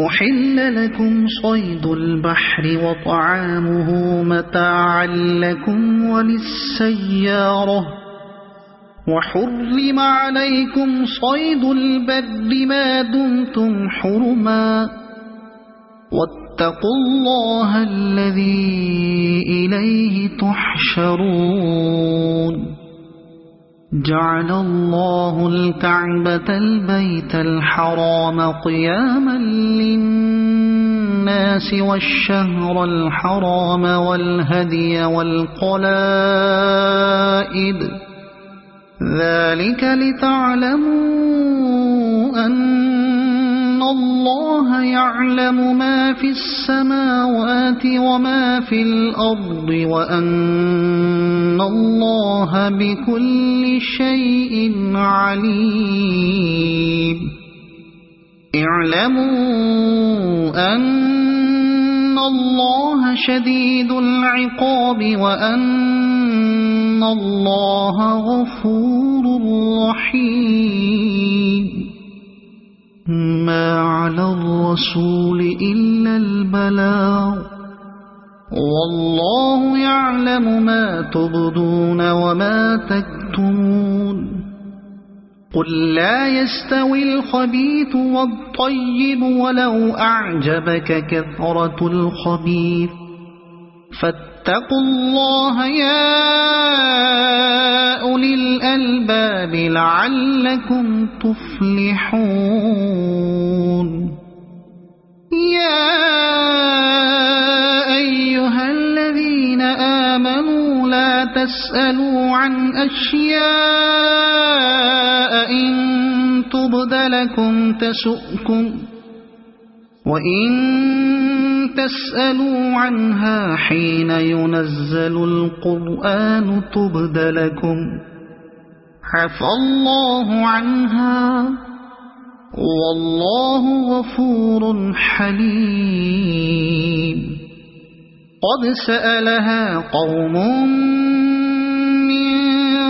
أحل لكم صيد البحر وطعامه متاعا لكم وللسيارة وحرم عليكم صيد البر ما دمتم حرما واتقوا الله الذي إليه تحشرون جعل الله الكعبة البيت الحرام قياما للناس والشهر الحرام والهدي والقلائد ذلك لتعلموا أن الله يعلم ما في السماوات وما في الأرض وأن الله بكل شيء عليم اعلموا أن الله شديد العقاب وأن الله غفور رحيم ما على الرسول إلا البلاغ والله يعلم ما تبدون وما تكتمون قل لا يستوي الخبيث والطيب ولو أعجبك كثرة الخبيث فاتقوا الله يا أولي الألباب لعلكم تفلحون يا أيها الذين آمنوا لا تسألوا عن أشياء إن تبد لكم تسؤكم وإن تسألوا عنها حين ينزل القرآن تبد لكم عفى الله عنها والله غفور حليم قد سألها قوم من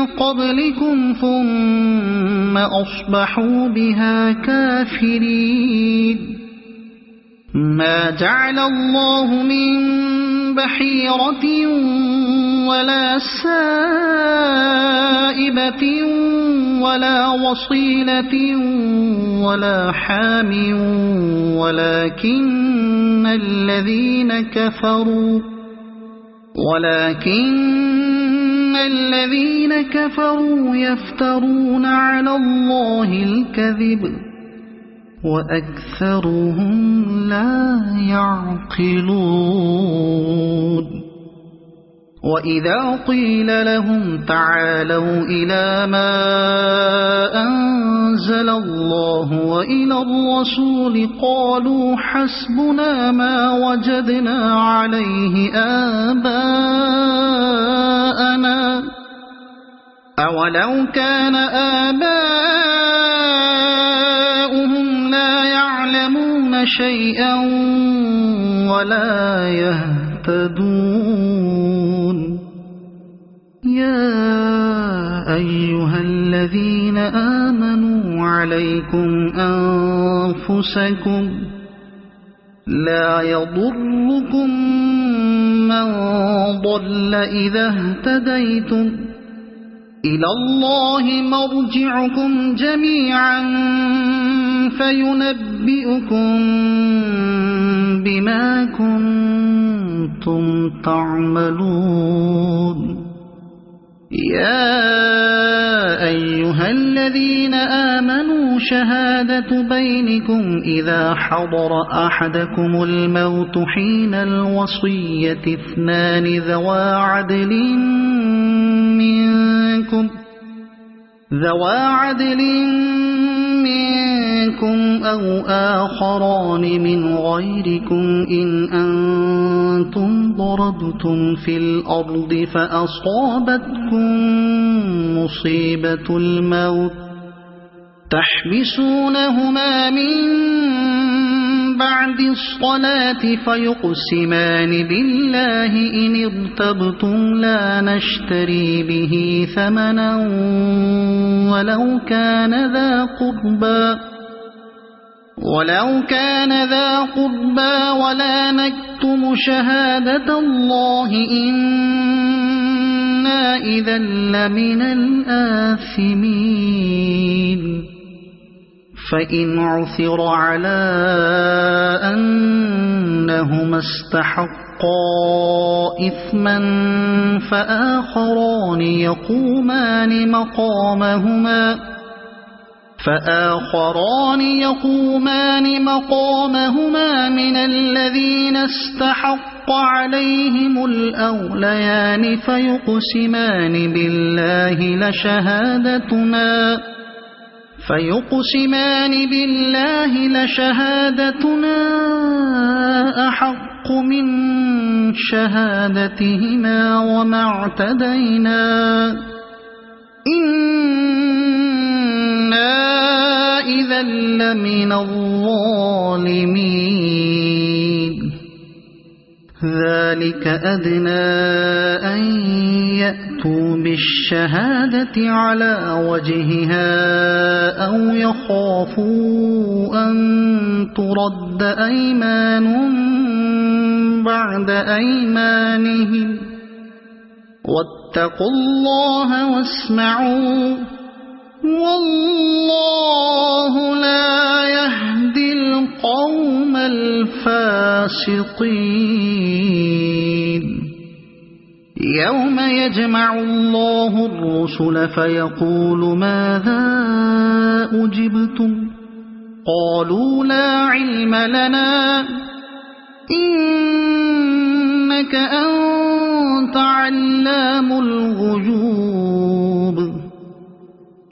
قبلكم ثم أصبحوا بها كافرين ما جعل الله من بحيرة ولا سائبة ولا وصيلة ولا حام ولكن الذين كفروا يفترون على الله الكذب وأكثرهم لا يعقلون وإذا قيل لهم تعالوا إلى ما أنزل الله وإلى الرسول قالوا حسبنا ما وجدنا عليه آباءنا أولو كان آباؤهم لا يعلمون شيئا ولا يهتدون يا أيها الذين آمنوا عليكم أنفسكم لا يضركم من ضل إذا اهتديتم إلى الله مرجعكم جميعا فينبئكم بما كنتم تعملون يا أيها الذين آمنوا شهادة بينكم إذا حضر أحدكم الموت حين الوصية اثنان ذوى عدل منكم أو آخران من غيركم إن أنتم ضربتم في الأرض فأصابتكم مصيبة الموت تحبسونهما من بعد الصلاة فيقسمان بالله إن ارتبتم لا نشتري به ثمنا ولو كان ذا قربى ولو كان ذا قربى ولا نكتم شهادة الله إنا إذا لمن الآثمين فإن عثر على أنهما استحقا إثما فآخران يقومان مقامهما من الذين استحق عليهم الأوليان فيقسمان بالله لشهادتنا أحق من شهادتهما وما اعتدينا إنا إذا لمن الظالمين ذلك أدنى أن يأتوا بالشهادة على وجهها أو يخافوا أن ترد أيمان بعد أيمانهم واتقوا الله واسمعوا والله لا يهدي القوم الفاسقين يوم يجمع الله الرسل فيقول ماذا أجبتم قالوا لا علم لنا إنك أنت علام الغيوب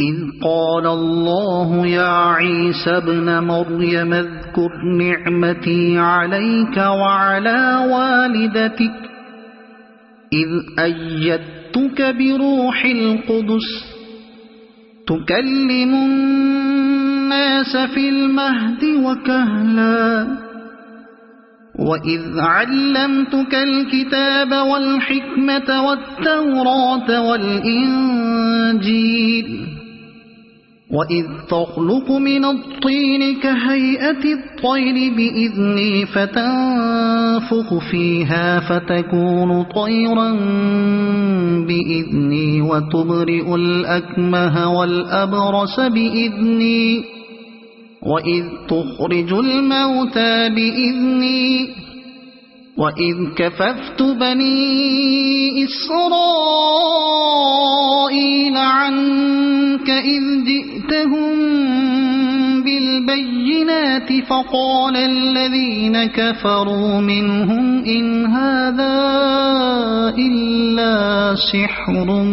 إذ قال الله يا عيسى ابن مريم اذكر نعمتي عليك وعلى والدتك إذ أيدتك بروح القدس تكلم الناس في المهد وكهلا وإذ علمتك الكتاب والحكمة والتوراة والإنجيل وإذ تخلق من الطين كهيئة الطير بإذني فتنفخ فيها فتكون طيرا بإذني وتبرئ الأكمه والأبرص بإذني وإذ تخرج الموتى بإذني وإذ كففت بني إسرائيل عنك إذ جئتهم بالبينات فقال الذين كفروا منهم إن هذا إلا سحر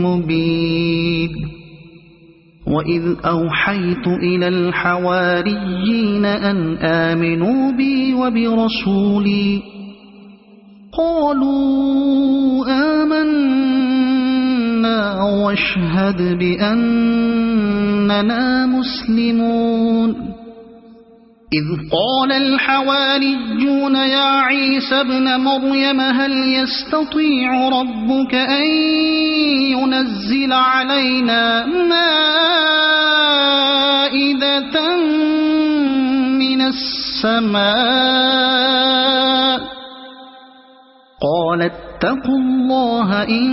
مبين وإذ أوحيت إلى الحواريين أن آمنوا بي وبرسولي قالوا آمنا واشهد بأننا مسلمون إذ قال الحواريون يا عيسى ابن مريم هل يستطيع ربك أن ينزل علينا مائدة من السماء قال اتقوا الله إن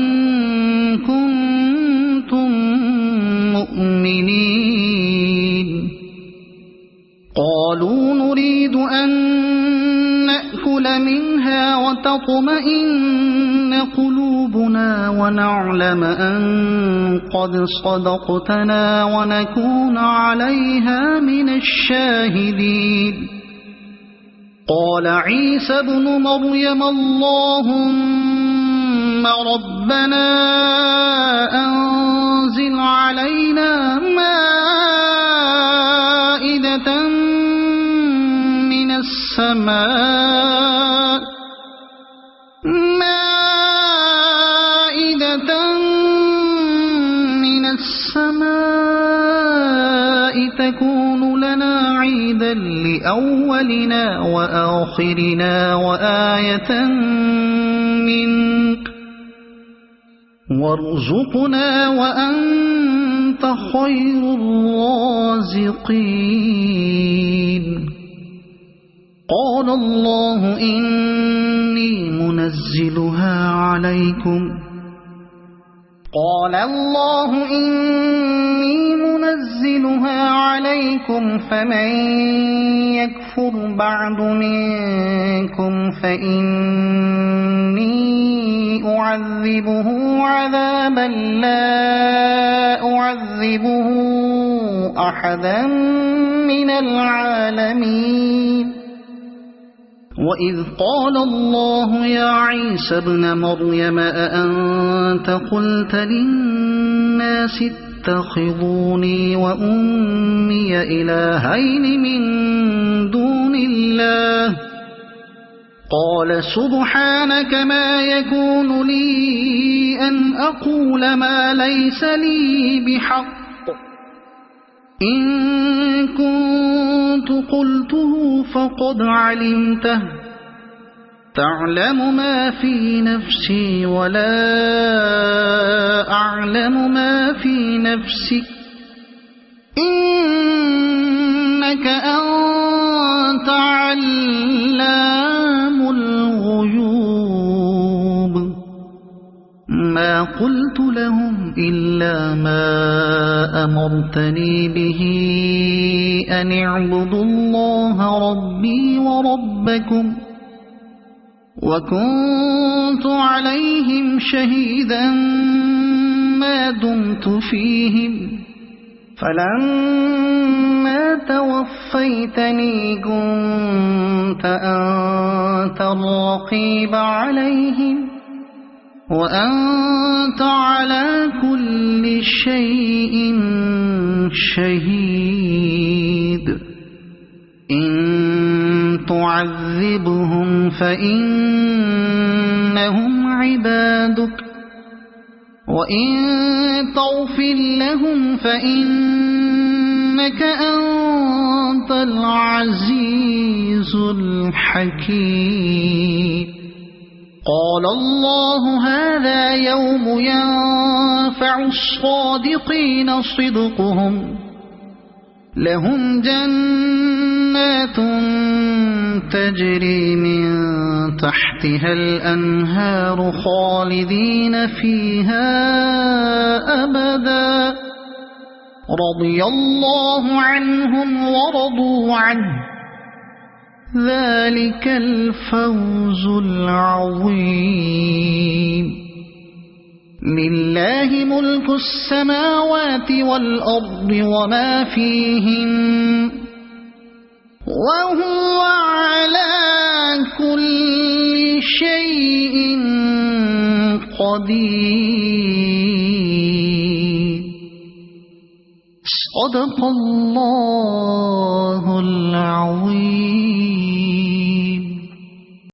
كنتم مؤمنين قالوا نريد أن نأكل منها وتطمئن قلوبنا ونعلم أن قد صدقتنا ونكون عليها من الشاهدين قال عيسى ابن مريم اللهم ربنا أنزل علينا مائدة من السماء تكون لنا عيدا لأولنا وآخرنا وآية منك وارزقنا وأنت خير الرازقين قال الله إني منزلها عليكم فمن يكفر بعد منكم فإني أعذبه عذابا لا أعذبه أحدا من العالمين وإذ قال الله يا عيسى ابن مريم أأنت قلت للناس اتخذوني وأمي إلهين من دون الله قال سبحانك ما يكون لي أن أقول ما ليس لي بحق إن كنت قلته فقد علمته تعلم ما في نفسي ولا أعلم ما في نفسك إنك أنت علام الغيوب ما قلت لهم إلا ما أمرتني به أن اعبدوا الله ربي وربكم وكنت عليهم شهيدا ما دمت فيهم فلما توفيتني كنت أنت الرقيب عليهم وأنت على كل شيء شهيد إن تعذبهم فإنهم عبادك وإن تغفر لهم فإنك أنت العزيز الحكيم قال الله هذا يوم ينفع الصادقين صدقهم لهم جنات تجري من تحتها الأنهار خالدين فيها أبدا رضي الله عنهم ورضوا عنه ذلك الفوز العظيم لله ملك السماوات والأرض وما فيهن وهو على كل شيء قدير صدق الله العظيم